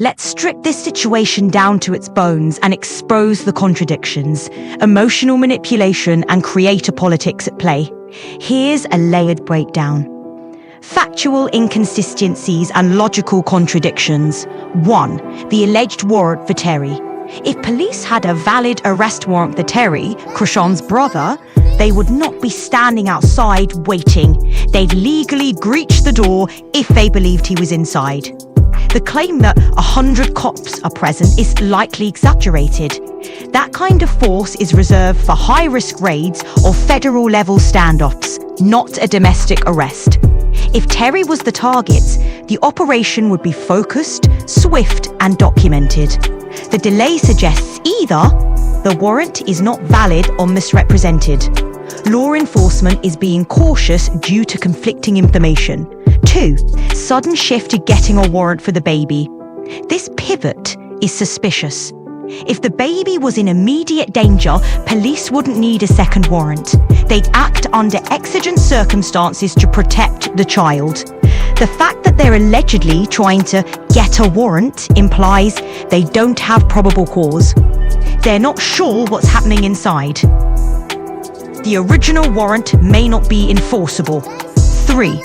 Let's strip this situation down to its bones and expose the contradictions, emotional manipulation and creator politics at play. Here's a layered breakdown. Factual inconsistencies and logical contradictions. 1. The alleged warrant for Terry. If police had a valid arrest warrant for Terry, Krishan's brother, they would not be standing outside waiting. They'd legally breach the door if they believed he was inside. The claim that 100 cops are present is likely exaggerated. That kind of force is reserved for high-risk raids or federal-level standoffs, not a domestic arrest. If Terry was the target, the operation would be focused, swift, and documented. The delay suggests either the warrant is not valid or misrepresented. Law enforcement is being cautious due to conflicting information. 2. Sudden shift to getting a warrant for the baby. This pivot is suspicious. If the baby was in immediate danger, police wouldn't need a second warrant. They'd act under exigent circumstances to protect the child. The fact that they're allegedly trying to get a warrant implies they don't have probable cause. They're not sure what's happening inside. The original warrant may not be enforceable. 3.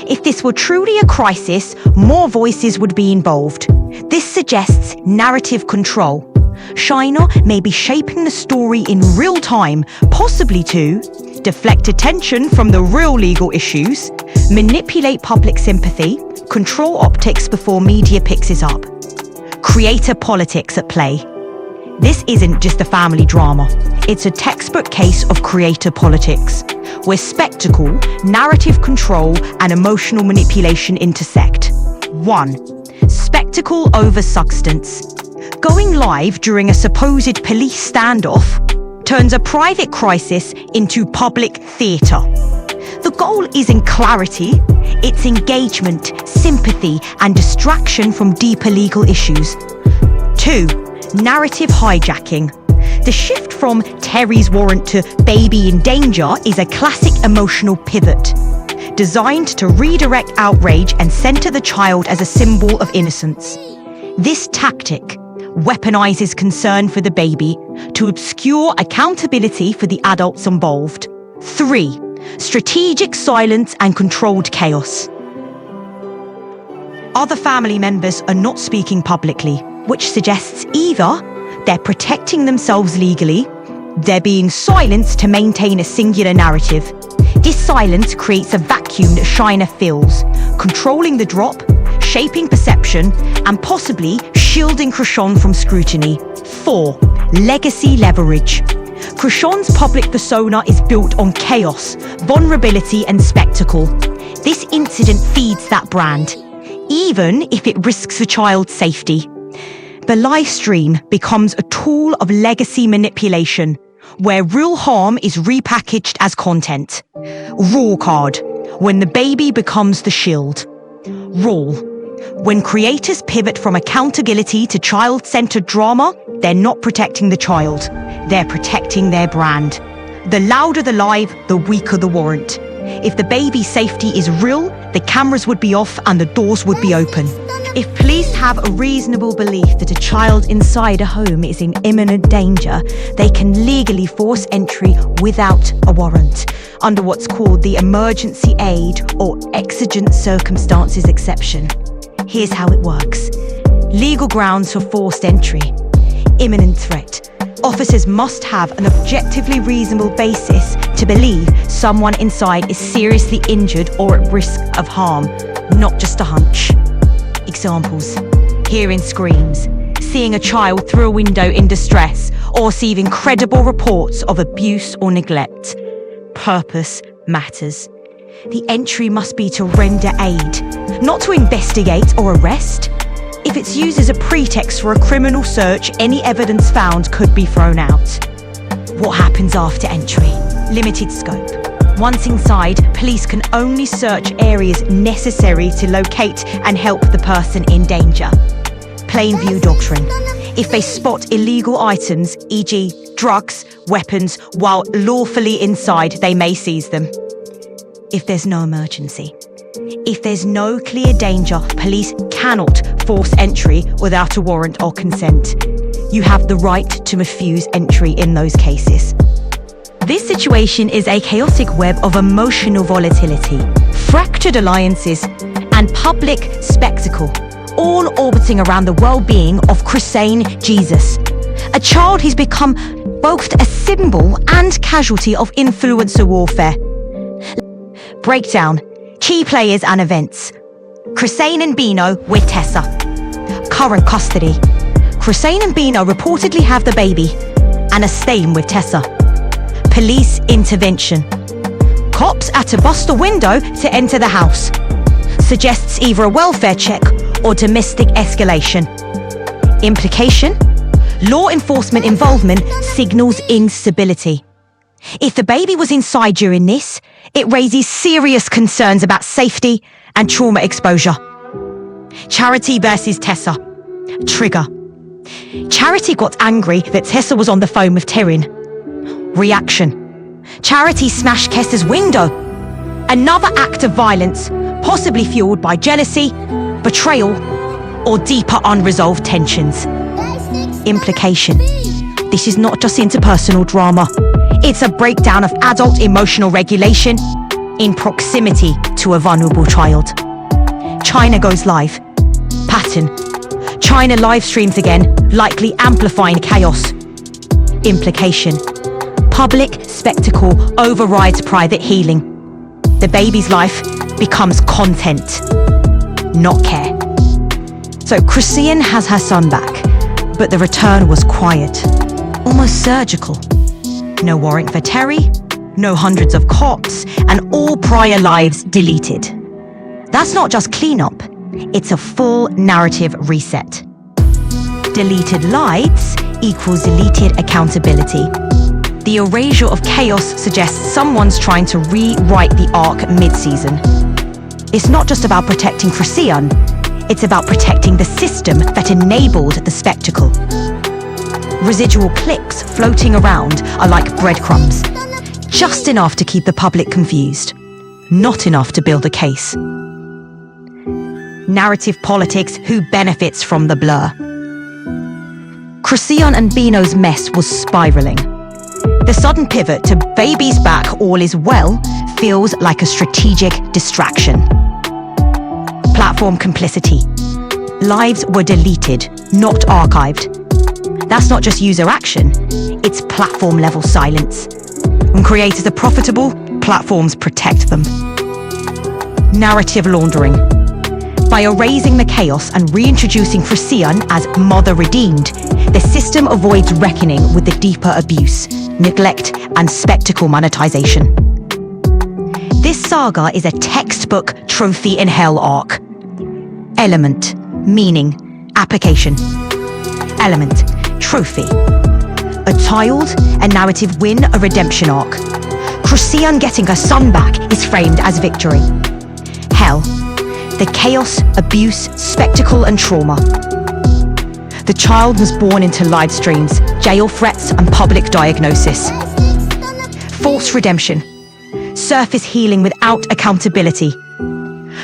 If this were truly a crisis, more voices would be involved. This suggests narrative control. China may be shaping the story in real time, possibly to deflect attention from the real legal issues, manipulate public sympathy, control optics before media picks it up. Creator politics at play. This isn't just a family drama. It's a textbook case of creator politics, where spectacle, narrative control, and emotional manipulation intersect. 1. Spectacle over substance. Going live during a supposed police standoff turns a private crisis into public theatre. The goal isn't clarity, it's engagement, sympathy, and distraction from deeper legal issues. 2. Narrative hijacking. The shift from Terry's warrant to baby in danger is a classic emotional pivot, designed to redirect outrage and center the child as a symbol of innocence. This tactic weaponizes concern for the baby to obscure accountability for the adults involved. 3. Strategic silence and controlled chaos. Other family members are not speaking publicly, which suggests either they're protecting themselves legally, they're being silenced to maintain a singular narrative. This silence creates a vacuum that China fills, controlling the drop, shaping perception, and possibly shielding Krishan from scrutiny. 4. Legacy leverage. Krishan's public persona is built on chaos, vulnerability, and spectacle. This incident feeds that brand, even if it risks the child's safety. The live stream becomes a tool of legacy manipulation, where real harm is repackaged as content. Raw card, when the baby becomes the shield. Raw, when creators pivot from accountability to child-centered drama, they're not protecting the child, they're protecting their brand. The louder the live, the weaker the warrant. If the baby's safety is real, the cameras would be off and the doors would be open. If police have a reasonable belief that a child inside a home is in imminent danger, they can legally force entry without a warrant, under what's called the emergency aid or exigent circumstances exception. Here's how it works. Legal grounds for forced entry. Imminent threat. Officers must have an objectively reasonable basis to believe someone inside is seriously injured or at risk of harm, not just a hunch. Examples: hearing screams, seeing a child through a window in distress, or receiving credible reports of abuse or neglect. Purpose matters. The entry must be to render aid, not to investigate or arrest. If it's used as a pretext for a criminal search, any evidence found could be thrown out. What happens after entry? Limited scope. Once inside, police can only search areas necessary to locate and help the person in danger. Plain view doctrine. If they spot illegal items, e.g. drugs, weapons, while lawfully inside, they may seize them. If there's no emergency. If there's no clear danger, police cannot force entry without a warrant or consent. You have the right to refuse entry in those cases. This situation is a chaotic web of emotional volatility, fractured alliances, and public spectacle, all orbiting around the well-being of Chrisane Jesus, a child who's become both a symbol and casualty of influencer warfare. Breakdown, key players and events. Chrisane and Bino with Tessa. Current custody. Chrisane and Bino reportedly have the baby and are staying with Tessa. Police intervention. Cops at to bust a window to enter the house. Suggests either a welfare check or domestic escalation. Implication? Law enforcement involvement signals instability. If the baby was inside during this, it raises serious concerns about safety and trauma exposure. Charity versus Tessa. Trigger. Charity got angry that Tessa was on the phone with Terrin. Reaction. Charity smashed Tessa's window. Another act of violence, possibly fueled by jealousy, betrayal, or deeper unresolved tensions. Implication. This is not just interpersonal drama. It's a breakdown of adult emotional regulation in proximity to a vulnerable child. China goes live. Pattern. China live streams again, likely amplifying chaos. Implication. Public spectacle overrides private healing. The baby's life becomes content, not care. So Chrisane has her son back, but the return was quiet, almost surgical. No warrant for Terry, no hundreds of cops, and all prior lives deleted. That's not just cleanup, it's a full narrative reset. Deleted lives equals deleted accountability. The erasure of chaos suggests someone's trying to rewrite the arc mid-season. It's not just about protecting Chrisane, it's about protecting the system that enabled the spectacle. Residual clicks floating around are like breadcrumbs, just enough to keep the public confused, not enough to build a case. Narrative politics, who benefits from the blur? Chrisane and Bino's mess was spiraling. The sudden pivot to baby's back, all is well, feels like a strategic distraction. Platform complicity. Lives were deleted, not archived. That's not just user action, it's platform-level silence. When creators are profitable, platforms protect them. Narrative laundering. By erasing the chaos and reintroducing Chrisane as mother redeemed, the system avoids reckoning with the deeper abuse, neglect, and spectacle monetization. This saga is a textbook trophy in hell arc. Element, meaning, application. Element, trophy. A child, a narrative win, a redemption arc. Chrisane getting her son back is framed as victory. Hell, the chaos, abuse, spectacle, and trauma. The child was born into live streams, jail threats, and public diagnosis. False redemption. Surface healing without accountability.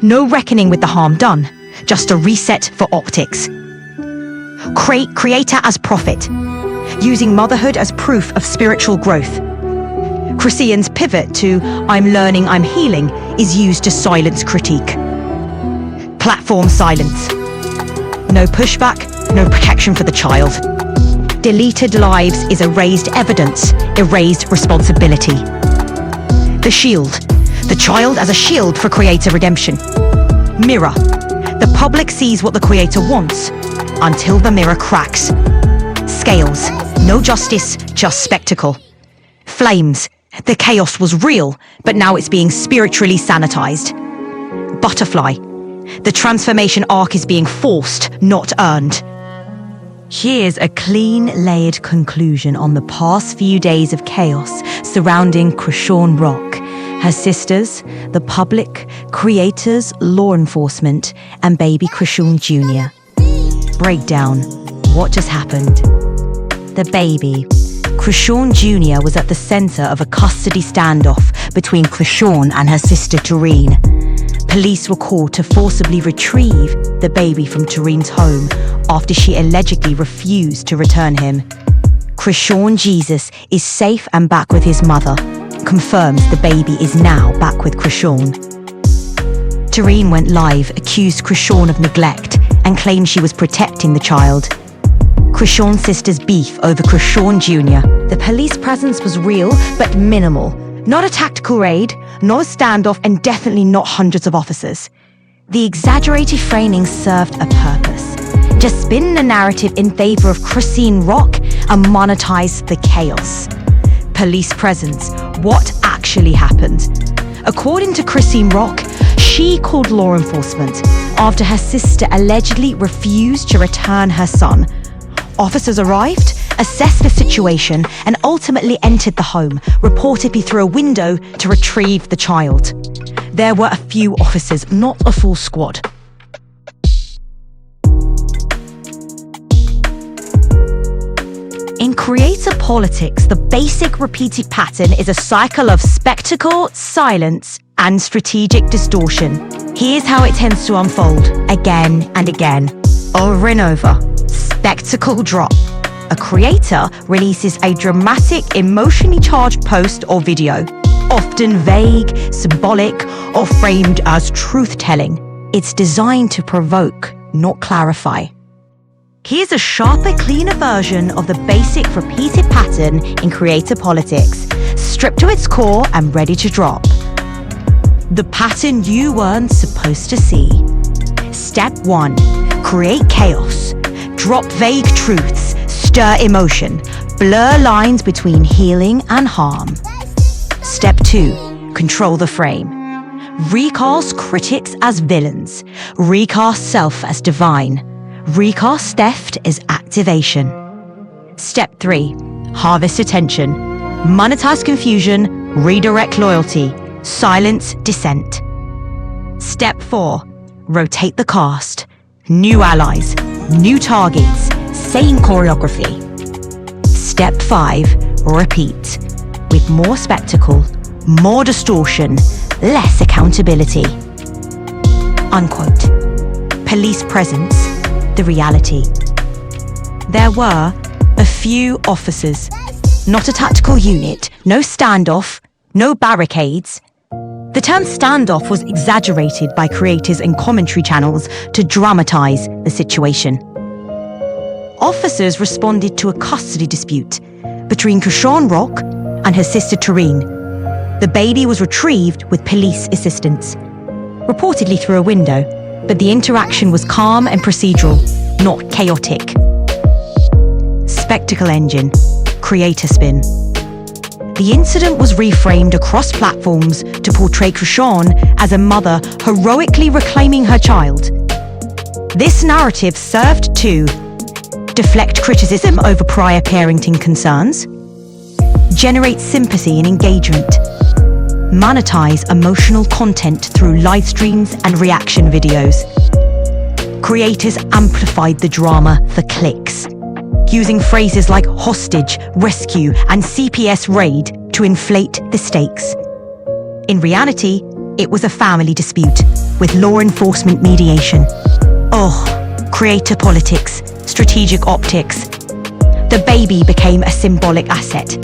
No reckoning with the harm done, just a reset for optics. Creator as prophet, using motherhood as proof of spiritual growth. Chrisane's pivot to I'm learning, I'm healing is used to silence critique. Platform silence. No pushback, no protection for the child. Deleted lives is erased evidence, erased responsibility. The shield. The child as a shield for creator redemption. Mirror. The public sees what the creator wants, until the mirror cracks. Scales. No justice, just spectacle. Flames. The chaos was real, but now it's being spiritually sanitized. Butterfly. The transformation arc is being forced, not earned. Here's a clean, layered conclusion on the past few days of chaos surrounding Chrisane Rock, her sisters, the public, creators, law enforcement, and baby Chrisane Jr. Breakdown. What just happened? The baby, Chrisane Jr., was at the center of a custody standoff between Chrisane and her sister Terrin. Police were called to forcibly retrieve the baby from Tareen's home after she allegedly refused to return him. Krishawn Jesus is safe and back with his mother. Confirms the baby is now back with Krishawn. Tareen went live, accused Krishawn of neglect and claimed she was protecting the child. Krishawn's sister's beef over Krishawn Jr. The police presence was real but minimal. Not a tactical raid, not a standoff, and definitely not hundreds of officers. The exaggerated framing served a purpose. Just spin the narrative in favor of Christine Rock and monetize the chaos. Police presence. What actually happened? According to Christine Rock, she called law enforcement after her sister allegedly refused to return her son. Officers arrived, assessed the situation, and ultimately entered the home, reportedly through a window, to retrieve the child. There were a few officers, not a full squad. In creator politics, the basic repeated pattern is a cycle of spectacle, silence, and strategic distortion. Here's how it tends to unfold, again and again. Over and over. Spectacle drop. A creator releases a dramatic, emotionally charged post or video, often vague, symbolic, or framed as truth-telling. It's designed to provoke, not clarify. Here's a sharper, cleaner version of the basic repeated pattern in creator politics, stripped to its core and ready to drop. The pattern you weren't supposed to see. Step 1. Create chaos. Drop vague truths, stir emotion, blur lines between healing and harm. Step 2. Control the frame. Recast critics as villains. Recast self as divine. Recast theft as activation. Step 3. Harvest attention. Monetize confusion. Redirect loyalty. Silence dissent. Step 4. Rotate the cast. New allies. New targets. Same choreography. Step 5. Repeat. With more spectacle, more distortion, less accountability. Unquote. Police presence. The reality. There were a few officers, not a tactical unit, no standoff, no barricades. The term standoff was exaggerated by creators and commentary channels to dramatize the situation. Officers responded to a custody dispute between Krishawn Rock and her sister Tareen. The baby was retrieved with police assistance, reportedly through a window, but the interaction was calm and procedural, not chaotic. Spectacle engine, creator spin. The incident was reframed across platforms to portray Krishawn as a mother heroically reclaiming her child. This narrative served to deflect criticism over prior parenting concerns, generate sympathy and engagement, monetize emotional content through live streams and reaction videos. Creators amplified the drama for clicks, using phrases like hostage, rescue, and CPS raid to inflate the stakes. In reality, it was a family dispute with law enforcement mediation. Oh, creator politics, strategic optics. The baby became a symbolic asset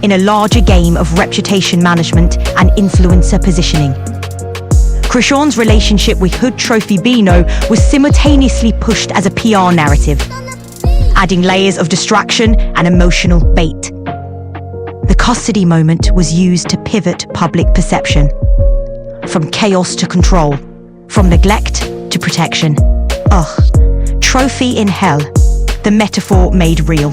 in a larger game of reputation management and influencer positioning. Krishawn's relationship with Hood Trophy Bino was simultaneously pushed as a PR narrative, adding layers of distraction and emotional bait. The custody moment was used to pivot public perception, from chaos to control, from neglect to protection. Ugh, trophy in hell, the metaphor made real.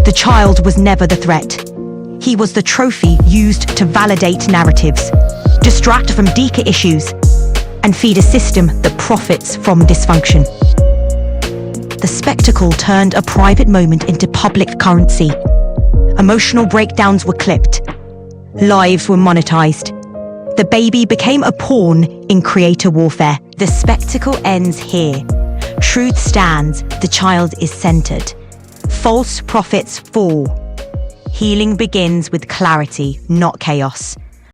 The child was never the threat. He was the trophy used to validate narratives, distract from deeper issues, and feed a system that profits from dysfunction. The spectacle turned a private moment into public currency. Emotional breakdowns were clipped. Lives were monetized. The baby became a pawn in creator warfare. The spectacle ends here. Truth stands. The child is centered. False prophets fall. Healing begins with clarity, not chaos.